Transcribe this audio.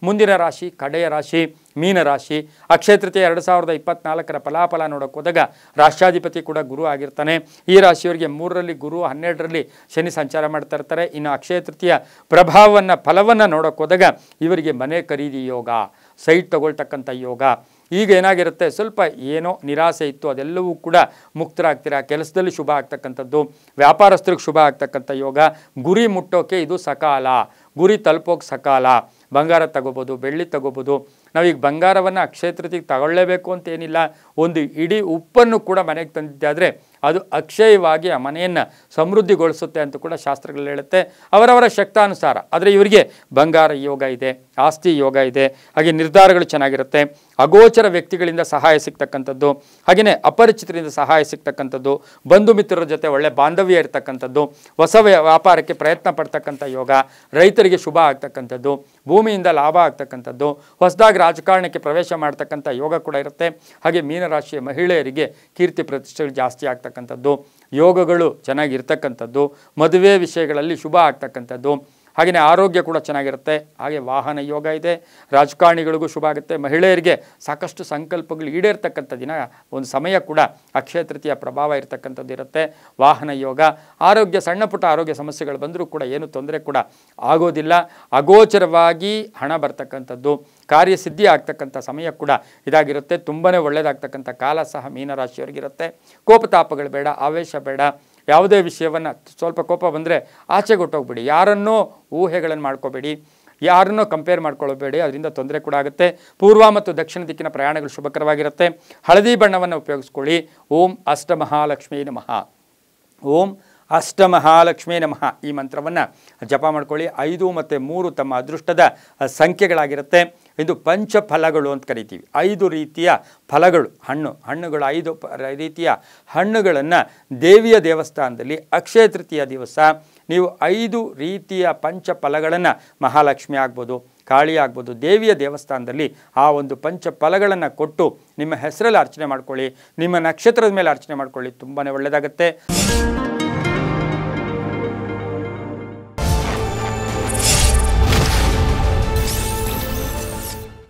ಮುಂದಿನ ರಾಶಿ ಕಡೆಯ ರಾಶಿ ಮೀನರಾಶಿ. ಅಕ್ಷಯ ತೃತೀಯ 2024 ಫಲಾಫಲ ನೋಡೋಕೆ ಹೋದಾಗ ರಾಷ್ಟ್ರಾಧಿಪತಿ ಕೂಡ ಗುರು ಆಗಿರ್ತಾನೆ. ಈ ರಾಶಿಯವರಿಗೆ 3ರಲ್ಲಿ ಗುರು, 12ರಲ್ಲಿ ಶನಿ ಸಂಚಾರ ಮಾಡ್ತಾ ಇರ್ತಾರೆ. ಇನ್ನು ಅಕ್ಷಯ ತೃತೀಯ ಪ್ರಭಾವವನ್ನು ಫಲವನ್ನು ನೋಡೋಕೆ ಹೋದಾಗ ಇವರಿಗೆ ಮನೆ ಖರೀದಿ ಯೋಗ, ಸೈಟ್ ತಗೊಳ್ತಕ್ಕಂಥ ಯೋಗ. ಈಗ ಏನಾಗಿರುತ್ತೆ, ಸ್ವಲ್ಪ ಏನೋ ನಿರಾಸೆ ಇತ್ತು, ಅದೆಲ್ಲವೂ ಕೂಡ ಮುಕ್ತರಾಗ್ತೀರಾ. ಕೆಲಸದಲ್ಲಿ ಶುಭ ಆಗ್ತಕ್ಕಂಥದ್ದು, ವ್ಯಾಪಾರಸ್ಥರಿಗೆ ಶುಭ ಆಗ್ತಕ್ಕಂಥ ಯೋಗ. ಗುರಿ ಮುಟ್ಟೋಕೆ ಇದು ಸಕಾಲ, ಗುರಿ ತಲುಪೋಕೆ ಸಕಾಲ. ಬಂಗಾರ ತಗೋಬೋದು, ಬೆಳ್ಳಿ ತಗೋಬೋದು. ನಾವೀಗ ಬಂಗಾರವನ್ನು ಅಕ್ಷಯ ತೃತೀಯಕ್ಕೆ ತಗೊಳ್ಳೇಬೇಕು ಅಂತೇನಿಲ್ಲ. ಒಂದು ಇಡೀ ಉಪ್ಪನ್ನು ಕೂಡ ಮನೆಗೆ ತಂದಿದ್ದಾದರೆ ಅದು ಅಕ್ಷಯವಾಗಿ ಆ ಮನೆಯನ್ನು ಸಮೃದ್ಧಿಗೊಳಿಸುತ್ತೆ ಅಂತ ಕೂಡ ಶಾಸ್ತ್ರಗಳು ಹೇಳುತ್ತೆ, ಅವರವರ ಶಕ್ತಾನುಸಾರ. ಆದರೆ ಇವರಿಗೆ ಬಂಗಾರ ಯೋಗ ಇದೆ, ಆಸ್ತಿ ಯೋಗ ಇದೆ, ಹಾಗೆ ನಿರ್ಧಾರಗಳು ಚೆನ್ನಾಗಿರುತ್ತೆ. ಅಗೋಚರ ವ್ಯಕ್ತಿಗಳಿಂದ ಸಹಾಯ ಸಿಗ್ತಕ್ಕಂಥದ್ದು, ಹಾಗೆಯೇ ಅಪರಿಚಿತರಿಂದ ಸಹಾಯ ಸಿಗ್ತಕ್ಕಂಥದ್ದು, ಬಂಧು ಮಿತ್ರರ ಜೊತೆ ಒಳ್ಳೆ ಬಾಂಧವ್ಯ ಇರತಕ್ಕಂಥದ್ದು, ಹೊಸ ವ್ಯಾಪಾರಕ್ಕೆ ಪ್ರಯತ್ನ ಪಡ್ತಕ್ಕಂಥ ಯೋಗ, ರೈತರಿಗೆ ಶುಭ ಆಗ್ತಕ್ಕಂಥದ್ದು, ಭೂಮಿಯಿಂದ ಲಾಭ ಆಗ್ತಕ್ಕಂಥದ್ದು, ಹೊಸದಾಗಿ ರಾಜಕಾರಣಕ್ಕೆ ಪ್ರವೇಶ ಮಾಡ್ತಕ್ಕಂಥ ಯೋಗ ಕೂಡ ಇರುತ್ತೆ. ಹಾಗೆ ಮೀನರಾಶಿಯ ಮಹಿಳೆಯರಿಗೆ ಕೀರ್ತಿ ಪ್ರತಿಷ್ಠೆಗಳು ಜಾಸ್ತಿ ಆಗ್ತಕ್ಕಂಥದ್ದು, ಯೋಗಗಳು ಚೆನ್ನಾಗಿರ್ತಕ್ಕಂಥದ್ದು, ಮದುವೆ ವಿಷಯಗಳಲ್ಲಿ ಶುಭ ಆಗ್ತಕ್ಕಂಥದ್ದು, ಹಾಗೆಯೇ ಆರೋಗ್ಯ ಕೂಡ ಚೆನ್ನಾಗಿರುತ್ತೆ. ಹಾಗೆ ವಾಹನ ಯೋಗ ಇದೆ, ರಾಜಕಾರಣಿಗಳಿಗೂ ಶುಭ ಆಗುತ್ತೆ. ಮಹಿಳೆಯರಿಗೆ ಸಾಕಷ್ಟು ಸಂಕಲ್ಪಗಳು ಈಡೇರ್ತಕ್ಕಂಥ ದಿನ, ಒಂದು ಸಮಯ ಕೂಡ ಅಕ್ಷಯ ತೃತೀಯ ಪ್ರಭಾವ ಇರತಕ್ಕಂಥದ್ದು ಇರುತ್ತೆ. ವಾಹನ ಯೋಗ, ಆರೋಗ್ಯ, ಸಣ್ಣ ಪುಟ್ಟ ಆರೋಗ್ಯ ಸಮಸ್ಯೆಗಳು ಬಂದರೂ ಕೂಡ ಏನು ತೊಂದರೆ ಕೂಡ ಆಗೋದಿಲ್ಲ. ಅಗೋಚರವಾಗಿ ಹಣ ಬರ್ತಕ್ಕಂಥದ್ದು, ಕಾರ್ಯಸಿದ್ಧಿ ಆಗ್ತಕ್ಕಂಥ ಸಮಯ ಕೂಡ ಇದಾಗಿರುತ್ತೆ. ತುಂಬಾ ಒಳ್ಳೆಯದಾಗ್ತಕ್ಕಂಥ ಕಾಲ ಸಹ ಮೀನರಾಶಿಯವರಿಗಿರುತ್ತೆ. ಕೋಪತಾಪಗಳು ಬೇಡ, ಆವೇಶ ಬೇಡ. ಯಾವುದೇ ವಿಷಯವನ್ನು ಸ್ವಲ್ಪ ಕೋಪ ಬಂದರೆ ಆಚೆಗೊಟ್ಟೋಗ್ಬಿಡಿ. ಯಾರನ್ನೋ ಊಹೆಗಳನ್ನು ಮಾಡ್ಕೋಬೇಡಿ, ಯಾರನ್ನೋ ಕಂಪೇರ್ ಮಾಡ್ಕೊಳ್ಳಬೇಡಿ, ಅದರಿಂದ ತೊಂದರೆ ಕೂಡ ಆಗುತ್ತೆ. ಪೂರ್ವ ಮತ್ತು ದಕ್ಷಿಣ ದಿಕ್ಕಿನ ಪ್ರಯಾಣಗಳು ಶುಭಕರವಾಗಿರುತ್ತೆ. ಹಳದಿ ಬಣ್ಣವನ್ನು ಉಪಯೋಗಿಸ್ಕೊಳ್ಳಿ. ಓಂ ಅಷ್ಟಮಹಾಲಕ್ಷ್ಮೀ ನಮಃ, ಓಂ ಅಷ್ಟಮಹಾಲಕ್ಷ್ಮೀ ನಮಃ ಈ ಮಂತ್ರವನ್ನು ಜಪ ಮಾಡ್ಕೊಳ್ಳಿ. 5 ಮತ್ತು 3 ತಮ್ಮ ಅದೃಷ್ಟದ ಸಂಖ್ಯೆಗಳಾಗಿರುತ್ತೆ. ಇದು ಪಂಚಫಲಗಳು ಅಂತ ಕರಿತೀವಿ. 5 ರೀತಿಯ ಫಲಗಳು, ಹಣ್ಣುಗಳು 5 ರೀತಿಯ ಹಣ್ಣುಗಳನ್ನು ದೇವಿಯ ದೇವಸ್ಥಾನದಲ್ಲಿ ಅಕ್ಷಯ ತೃತೀಯ ದಿವಸ ನೀವು 5 ರೀತಿಯ ಪಂಚಫಲಗಳನ್ನು, ಮಹಾಲಕ್ಷ್ಮಿ ಆಗ್ಬೋದು, ಕಾಳಿ ಆಗ್ಬೋದು, ದೇವಿಯ ದೇವಸ್ಥಾನದಲ್ಲಿ ಆ ಒಂದು ಪಂಚಫಲಗಳನ್ನು ಕೊಟ್ಟು ನಿಮ್ಮ ಹೆಸರಲ್ಲಿ ಅರ್ಚನೆ ಮಾಡ್ಕೊಳ್ಳಿ, ನಿಮ್ಮ ನಕ್ಷತ್ರದ ಮೇಲೆ ಅರ್ಚನೆ ಮಾಡ್ಕೊಳ್ಳಿ. ತುಂಬಾ ಒಳ್ಳೆಯದಾಗುತ್ತೆ.